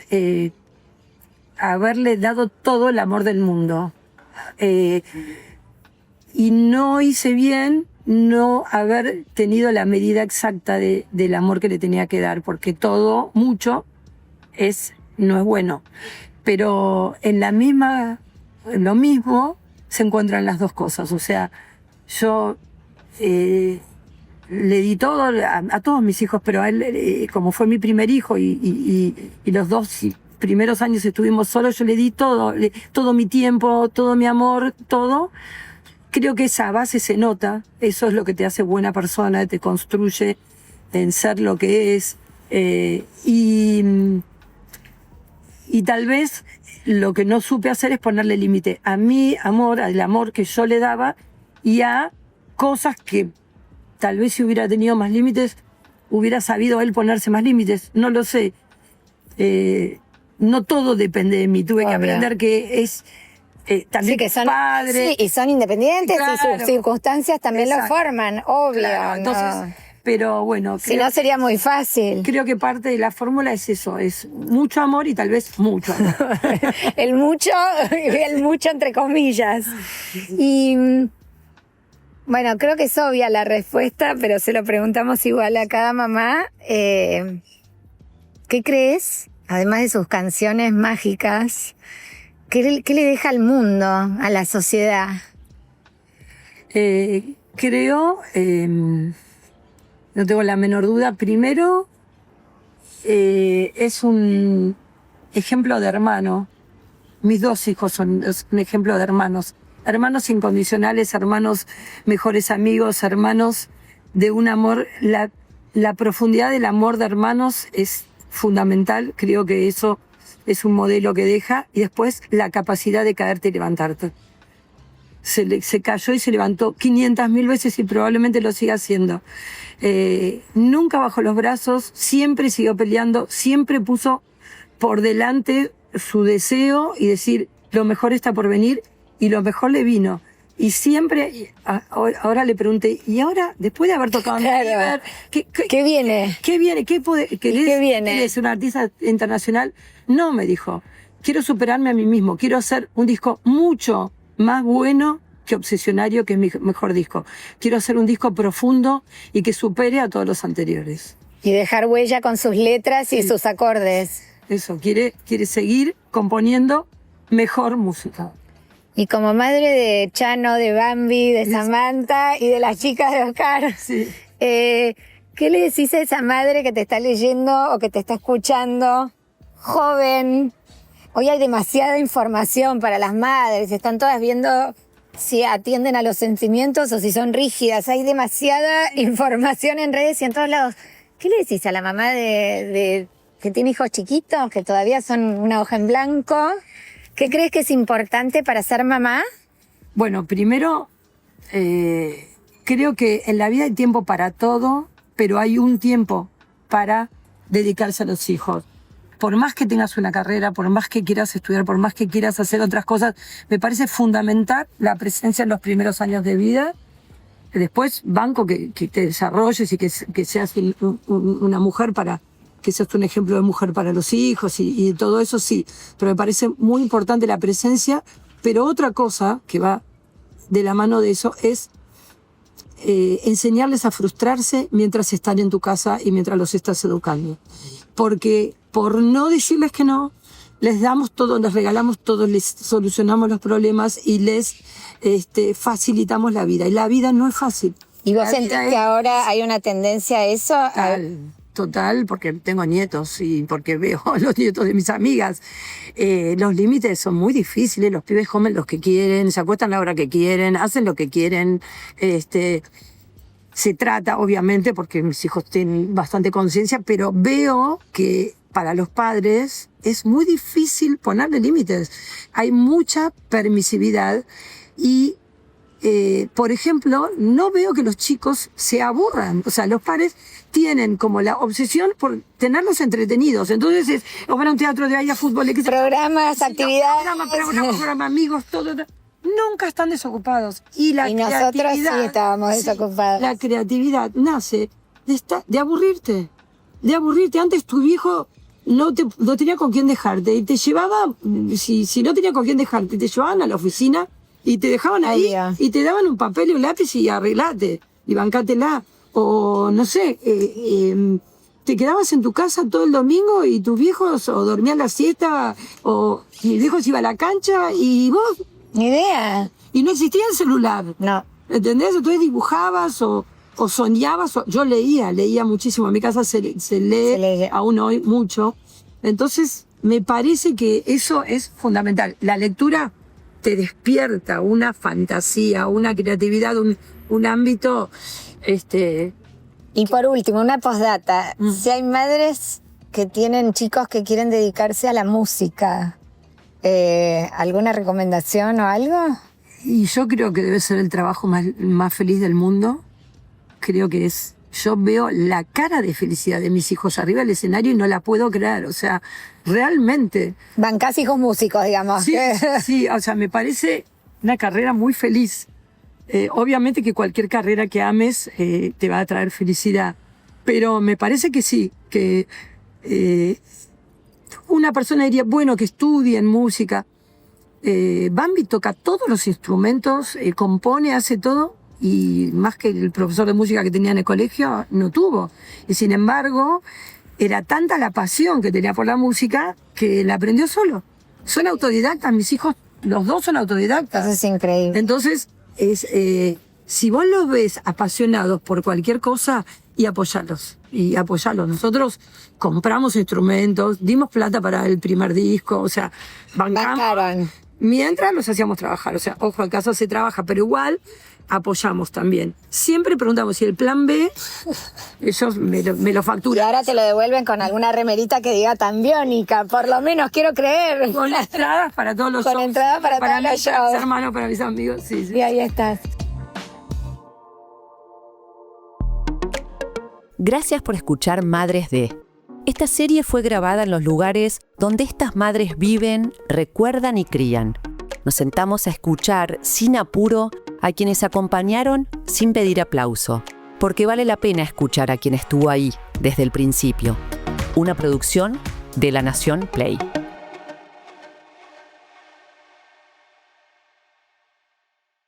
haberle dado todo el amor del mundo. Y no hice bien no haber tenido la medida exacta del amor que le tenía que dar, porque todo, mucho, no es bueno. Pero en lo mismo se encuentran las dos cosas. O sea, yo le di todo a todos mis hijos, pero a él, como fue mi primer hijo y los 2 primeros años estuvimos solos, yo le di todo mi tiempo, todo mi amor, todo. Creo que esa base se nota, eso es lo que te hace buena persona, te construye en ser lo que es. Y tal vez lo que no supe hacer es ponerle límite a mi amor, al amor que yo le daba y a cosas que tal vez si hubiera tenido más límites, hubiera sabido él ponerse más límites. No lo sé. No todo depende de mí. Tuve que Obvio. aprender que es también Sí, que son, padre. sí, y son independientes y Claro. sus circunstancias también Exacto. lo forman, obvio. Claro, ¿no? entonces, pero bueno, Si no sería muy fácil. creo que parte de la fórmula es eso, es mucho amor y tal vez mucho amor. el mucho entre comillas. Y bueno, creo que es obvia la respuesta, pero se lo preguntamos igual a cada mamá. ¿Qué crees, además de sus canciones mágicas, qué le deja al mundo, a la sociedad? creo, no tengo la menor duda, primero es un ejemplo de hermano. Mis 2 hijos son un ejemplo de hermanos. Hermanos incondicionales, hermanos mejores amigos, hermanos de un amor. La profundidad del amor de hermanos es fundamental. Creo que eso es un modelo que deja. Y después la capacidad de caerte y levantarte. Se cayó y se levantó 500.000 veces y probablemente lo siga haciendo. Nunca bajó los brazos, siempre siguió peleando, siempre puso por delante su deseo y decir, lo mejor está por venir, y lo mejor le vino. Y siempre, ahora le pregunté, ¿y ahora, después de haber tocado Claro. ¿Qué viene? ¿Qué viene? ¿Qué viene? ¿Eres un artista internacional? No, me dijo, quiero superarme a mí mismo, quiero hacer un disco mucho más bueno que Obsesionario, que es mi mejor disco. Quiero hacer un disco profundo y que supere a todos los anteriores. Y dejar huella con sus letras y sus acordes. Eso, quiere seguir componiendo mejor música. Y como madre de Chano, de Bambi, de Samantha y de las chicas de Oscar, Sí. ¿qué le decís a esa madre que te está leyendo o que te está escuchando? Joven. Hoy hay demasiada información para las madres. Están todas viendo si atienden a los sentimientos o si son rígidas. Hay demasiada información en redes y en todos lados. ¿Qué le decís a la mamá que tiene hijos chiquitos, que todavía son una hoja en blanco? ¿Qué crees que es importante para ser mamá? Bueno, primero, creo que en la vida hay tiempo para todo, pero hay un tiempo para dedicarse a los hijos. Por más que tengas una carrera, por más que quieras estudiar, por más que quieras hacer otras cosas, me parece fundamental la presencia en los primeros años de vida. Después, banco que te desarrolles y que seas una mujer que seas un ejemplo de mujer para los hijos y todo eso, sí. Pero me parece muy importante la presencia. Pero otra cosa que va de la mano de eso es enseñarles a frustrarse mientras están en tu casa y mientras los estás educando. Porque por no decirles que no, les damos todo, les regalamos todo, les solucionamos los problemas y les facilitamos la vida. Y la vida no es fácil. ¿Y vos La sentís vida que es- ahora hay una tendencia a eso? Total, porque tengo nietos y porque veo a los nietos de mis amigas. Los límites son muy difíciles, los pibes comen los que quieren, se acuestan a la hora que quieren, hacen lo que quieren. Se trata, obviamente, porque mis hijos tienen bastante conciencia, pero veo que para los padres es muy difícil ponerle límites. Hay mucha permisividad y por ejemplo, no veo que los chicos se aburran. O sea, los padres tienen como la obsesión por tenerlos entretenidos. Entonces, o van a un teatro de ahí a fútbol. Programas, actividades. Programa, amigos, todo. Nunca están desocupados. Y nosotros sí creatividad, estábamos desocupados. La creatividad nace de aburrirte. De aburrirte. Antes tu viejo no tenía con quién dejarte. Y te llevaba, si no tenía con quién dejarte, te llevaban a la oficina y te dejaban ahí Obvio. y te daban un papel y un lápiz y arreglate y bancátela. O no sé, te quedabas en tu casa todo el domingo y tus viejos o dormían la siesta o mis viejos iban a la cancha y vos, Ni idea. y no existía el celular. No. ¿Entendés? Entonces dibujabas o soñabas. Yo leía muchísimo. En mi casa se lee, Se lee. aún hoy mucho. Entonces, me parece que eso es fundamental. La lectura te despierta una fantasía, una creatividad, un ámbito. Y por último, una postdata. Si hay madres que tienen chicos que quieren dedicarse a la música, ¿alguna recomendación o algo? Y yo creo que debe ser el trabajo más feliz del mundo. Creo que es. Yo veo la cara de felicidad de mis hijos arriba del escenario y no la puedo creer. O sea, realmente. Bancás hijos músicos, digamos. Sí, sí, o sea, me parece una carrera muy feliz. Obviamente que cualquier carrera que ames te va a traer felicidad. Pero me parece que sí, que una persona diría, bueno, que estudien música. Bambi toca todos los instrumentos, compone, hace todo. Y más que el profesor de música que tenía en el colegio, no tuvo. Y sin embargo, era tanta la pasión que tenía por la música que la aprendió solo. Son autodidactas, mis hijos, los dos son autodidactas. Eso es increíble. Entonces, Si vos los ves apasionados por cualquier cosa, y apoyalos. Nosotros compramos instrumentos, dimos plata para el primer disco, o sea, Bancaron. mientras los hacíamos trabajar. O sea, ojo, al caso se trabaja, pero igual apoyamos también. Siempre preguntamos si el plan B, ellos me lo Y facturan. ahora te lo devuelven con alguna remerita que diga tan biónica, por lo menos quiero creer. Con entradas para todos los Con shows. entradas para todos los mis shows. hermanos, para mis amigos, sí, sí. Y ahí estás. Gracias por escuchar Madres de. Esta serie fue grabada en los lugares donde estas madres viven, recuerdan y crían. Nos sentamos a escuchar, sin apuro, a quienes acompañaron sin pedir aplauso, porque vale la pena escuchar a quien estuvo ahí desde el principio. Una producción de La Nación Play.